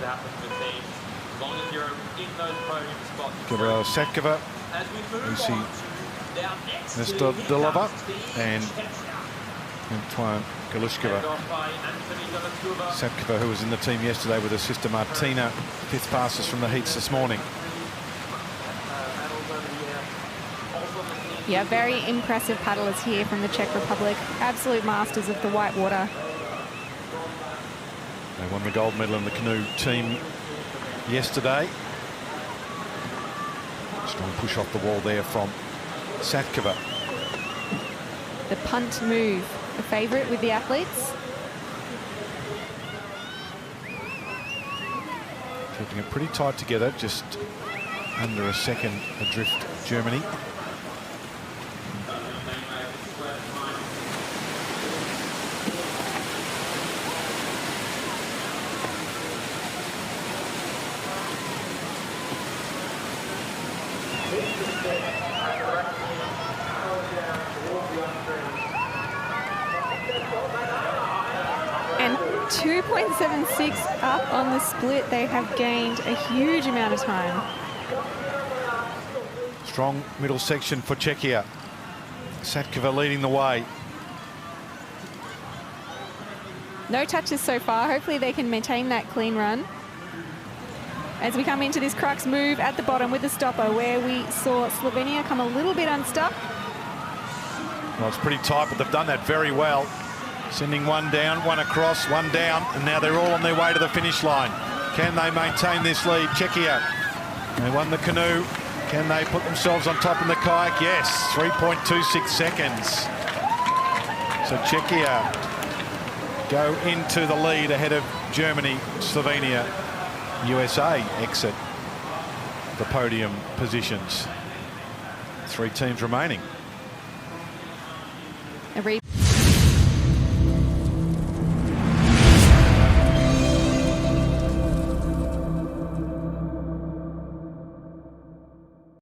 to happen to the team. As long as you're in those podium spots. Gabriela Setkova, Lucy Nestodilova, and Antoine Galushkova. Setkova, who was in the team yesterday with her sister Martina, fifth fastest from the heats this morning. Yeah, very impressive paddlers here from the Czech Republic. Absolute masters of the white water. They won the gold medal in the canoe team yesterday. Strong push off the wall there from Setkova. The punt move, a favourite with the athletes. Keeping it pretty tight together, just under a second adrift Germany. And 2.76 up on the split. They have gained a huge amount of time. Strong middle section for Czechia. Setkova leading the way. No touches so far. Hopefully they can maintain that clean run. As we come into this crux move at the bottom with the stopper, where we saw Slovenia come a little bit unstuck. Well, it's pretty tight, but they've done that very well. Sending one down, one across, one down, and now they're all on their way to the finish line. Can they maintain this lead? Czechia, they won the canoe. Can they put themselves on top in the kayak? Yes, 3.26 seconds. So Czechia go into the lead ahead of Germany, Slovenia, USA exit the podium positions. 3 teams remaining.